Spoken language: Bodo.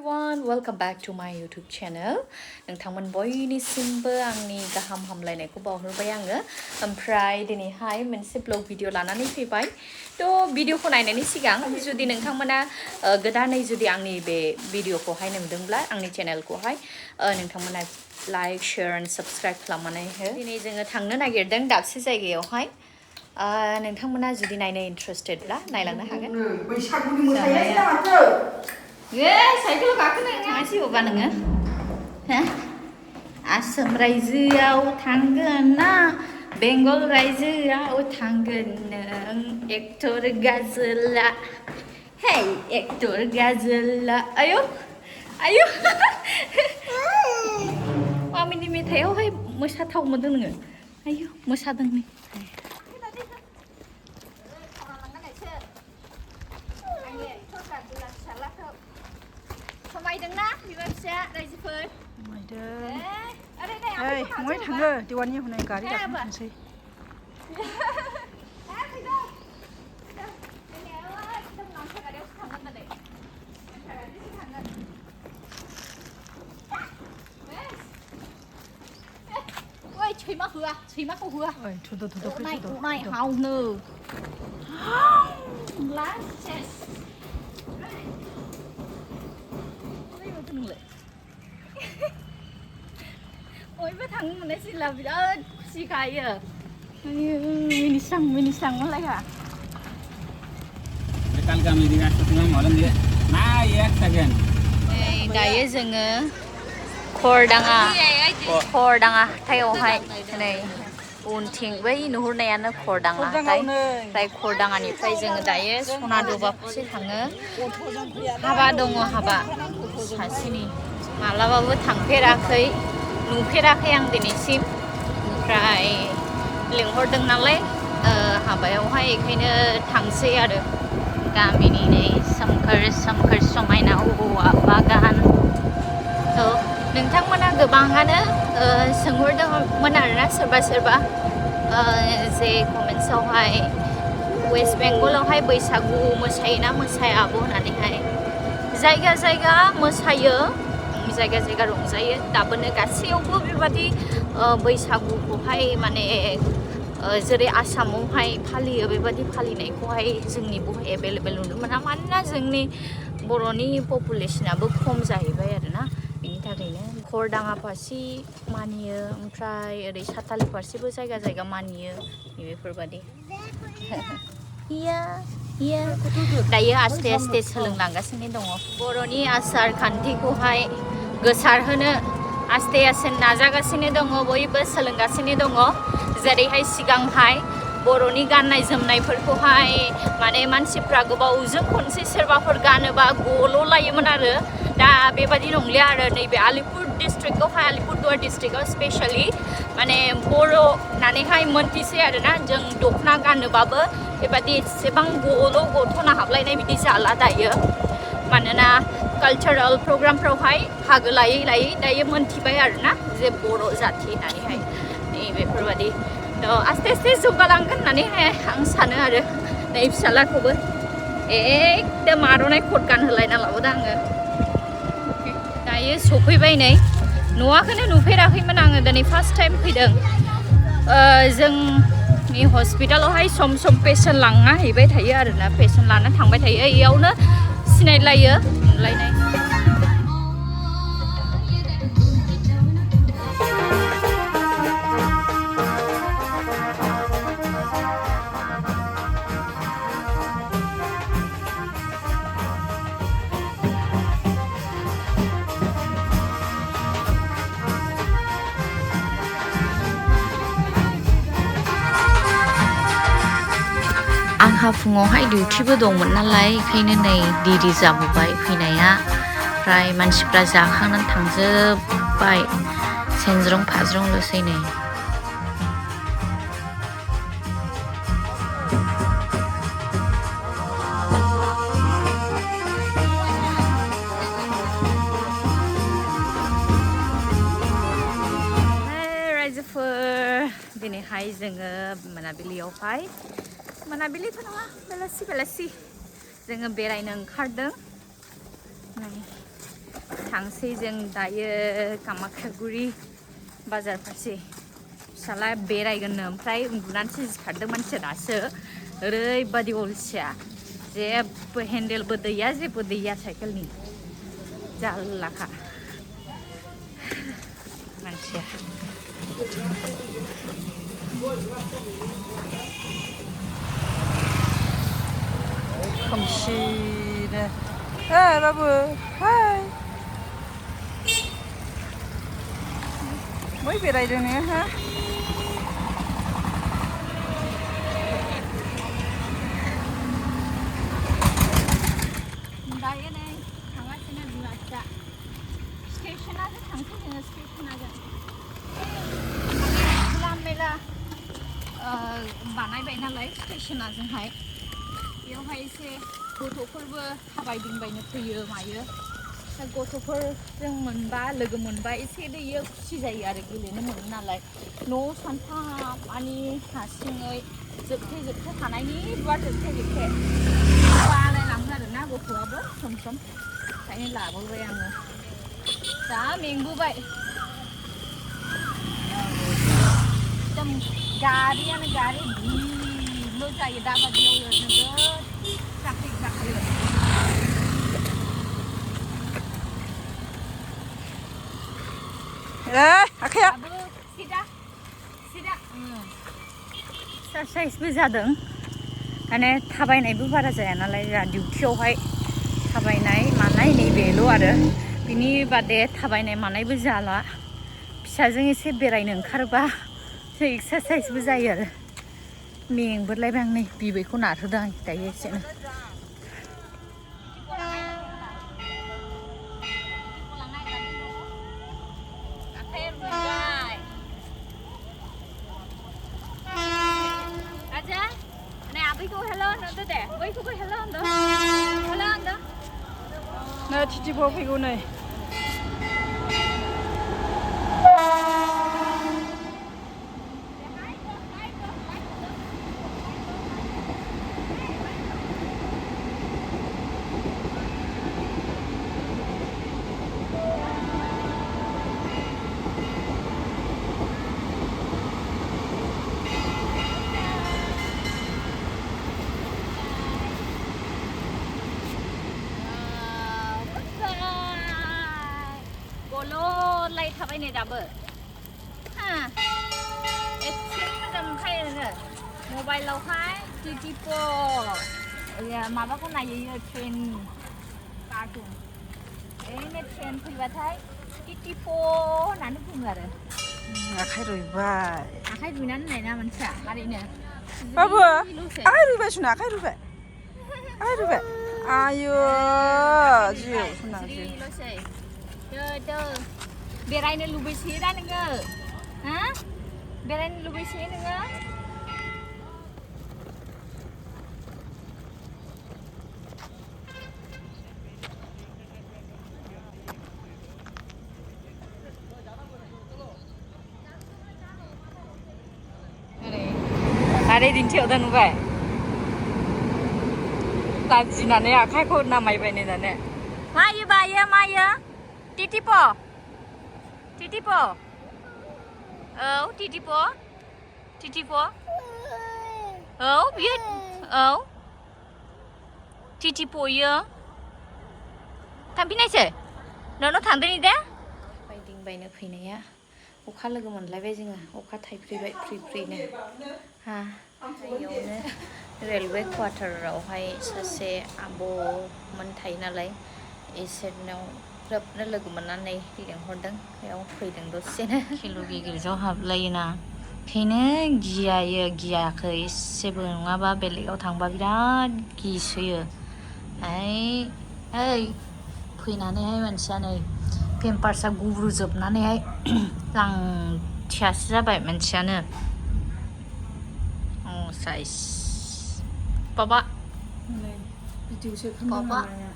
everyone, welcome back to my YouTube channel. नोंथांमोन बयनिसिमबो आंनि गाहाम हामलायनायखौ बावहरबाय आङो ओमफ्राय दिनैहाय मोनसे ब्लग भिडिअ लानानै फैबाय थ' भिडिअखौ नायनायनि सिगां जुदि नोंथांमोना गोदानै जुदि आंनि बे भिडिअखौहाय नुदोंब्ला आंनि चेनेलखौहाय नोंथांमोना लाइक शेयार एन्ड साबस्क्राइब खालामनानै हो दिनै जोङो थांनो नागिरदों दाबसे जायगायावहाय नोंथांमोना जुदि नायनो इन्ट्रेस्टेडब्ला नायलांनो हागोन बैसागुनि मोसानाया माथो साइकेल गाखोनो थाङासै अबा नोङो आसाम रायजोआव थांगोन ना बेंगल रायजोआव थांगोन नों एक्टर गाजोला हे एक्टर गाजोला आयौ आयौ मामिनि मेथाइयावहाय मोसाथाव मोनदों नोङो आयौ मोसादों नै समायदोंना बिमा फिसा रायजोफोर समायदों ओइ मय थाङो दिवानि होनाय गारि गाखोनोसै ôi sैमाखौ होआ ओइ थुदो थुदो नाय हावनो last chance बयबो थांनो मोननायसै ला बिराद खुसि खायो मिनिस्रां मालाया दायो जोङो खरदाङा हाथायावहाय नै उनथिं बै नुहुरनायानो खरदाङा हाथाय ओमफ्राय खरदाङानिफ्राय जोङो दायो सनादबा फारसे थाङो हाबा दङ हाबा सासेनि माब्लाबाबो थांफेराखै नुफेराखै आं दिनैसिम ओमफ्राय लिंहरदों नालाय हाबायावहाय बेखायनो थांसै आरो गामिनि नै सोमखोर समायना औवा बागान नोंथांमोना गोबाङानो सोंहरदोंमोन आरोना सोरबा जे कमेन्ट्सआवहाय वेस्ट बेंगलावहाय बैसागु मोसायोना मोसाया आब' होननानैहाय जायगा मोसायो जायगा रंजायो दाबोनो गासैयावबो बेबादि बैसागुखौहाय माने जेरै आसामावहाय फालियो बेबादि फालिनायखौहाय जोंनि बेवहाय एभेलेबेल नुनो मोना मानोना जोंनि बर'नि पपुलेसनाबो खम जाहैबाय आरोना बिनि थाखायनो खरदाङा फारसे मानियो ओमफ्राय ओरै सातालि फारसेबो जायगा मानियो बेफोरबादि दायो आस्ते सोलोंलांगासिनो दङ बर'नि आसार खान्थिखौहाय गोसारहोनो आस्ते नाजागासिनो दङ बयबो सोलोंगासिनो दङ जेरैहाय सिगांहाय बर'नि गाननाय जोमनायफोरखौहाय माने मानसिफ्रा गोबावजों खनसे सोरबाफोर गानोबा गल' लायोमोन आरो दा बेबादि नंलिया आरो नैबे आलिपुर डिस्ट्रिक्टआवहाय आलिपुरदुवार डिस्ट्रिक्टआव स्पेशलि माने बर' होननानैहाय मोनथिसै आरोना जों दख'ना गानोबाबो बेबादि एसेबां गथ'ना हाबलायनाय बिदि जाला दायो मानोना कालचारेल प्रग्रामफ्रावहाय बाहागो लायै दायो मोनथिबाय आरोना जे बर' जाथि होननानैहाय बेफोरबादि आस्ते जौगालांगोन होननानैहाय आं सानो आरो नै फिसालाखौबो एकदम आर'नाइ कट गानहोलायना लाबोदों आङो दायो सफैबाय नै नुवाखैनो नुफेराखैमोन आङो दिनै फार्स्ट टाइम फैदों जोंनि हस्पिटालावहाय सम पेसेन्ट लांना हैबाय थायो आरोना पेसेन्ट लाना थांबाय थायो इयावनो सिनायलायो नुलायनाय आंहा फुङावहाय डिउटिबो दंमोन नालाय बेखायनो नै देरि जाबोबाय फैनाया ओमफ्राय मानसिफ्रा जाखांनानै थांजोब्बाय सेंज्रं फाज्रंल'सै नै रायजोफोर दिनैहाय जोङो मोनाबिलियावहाय मोनाबिलिथ' नङा बेलासि जोङो बेरायनो ओंखारदों थांसै जों दायो कामाख्यागुरि बाजार फारसे फिसाला बेरायगोननो ओमफ्राय उन्दुनानैसो सिखारदों मानसिया दासो ओरैबादि अलसिया जेबो हेन्देलबो दैया जेबो दैया साइकेलनि जारलाखा मानसिया खोमसिनो ओइ बाबु हाय मै बेरायदों नोङो हा दायो नै थांगासिनो बिमा फिसा स्टेशनाजों थांसै जोङो स्टेशनाजों मेला मेला बानायबाय नालाय स्टेशनाजोंहाय बेयावहाय एसे गथ'फोरबो थाबायदिंबायनो फैयो मायो गथ'फोरजों मोनबा लोगो मोनबा एसे दैयो खुसि जायो आरो गेलेनो मोनो नालाय न' सानफामानि हारसिङै जोबथे थानायनि जोबथे बालायलाङो आरोना गथ'आबो सम ओंखायनो लाबोबाय आङो जा मेंबोबाय एकदम गारियानो गारि भिल जायो दाबादियाव नोगोद ट्राफिक जाखायो आखाया सिदा एक्सारसाइसबो जादों माने थाबायनायबो बारा जाया नालाय जोंहा डिउटियावहाय थाबायनाय मानाय नैबेल' आरो बिनि बादे थाबायनाय मानायबो जाला फिसाजों एसे बेरायनो ओंखारबा एक्सारसाइसबो जायो आरो मेंबोलायबाय आं नै बिबैखौ नारहोदों आं दायो एसेनो नै थिथिबो फैगौ नै लाय थाबायनाय दाबो एसे मोजां मोनखायो नोङो मबाइलावहाय टिटिप माबाखौ नायो ट्रेन कार्टुन ओरैनो ट्रेन फैबाथाय टिटिप होननानै बुङो आरो आखाइ रुइबाय आखाइ रुइनानै नायना मानसिया मारैनो बाबु आखाइ रुइबाय सुनो आखाइ रुइबाय आयु जिउ जिरिल'सै बेरायनो लुबैसोयो दा नोङो हा बेरायनो लुबैसोयो नोङो आरे दिन्थियावदा नुबाय लाजिनानै आखाइखौ नामायबाय नै मायो टिटिप औ टिटिप औ बियो औ टिटिपयो थांफिननायसै नोंनाव थांदों दे बायदिंबायनो फैनाया अखा लोगो मोनलायबाय जोङो अखा थाइफ्रिबाय फ्रिनो हा बेयावनो रेलवे क्वार्टारावहाय सासे आब'मोन थायो नालाय इसोरनाव ग्रोबनो लोगो मोननानै लिंहरदों बेयाव फैदों दसेनो किलु गिगिलजों हाबलायोना ओंखायनो गियाखै एसेबो नङाबा बेलेगाव थांबा बिराद गिसोयो ओइ फैनानैहाय मानसिया नै पेम्पार्सआ गुब्रुजोबनानैहाय लांथियासो जाबाय मानसियानो साइज बाबा भिडिअ सेबखांदों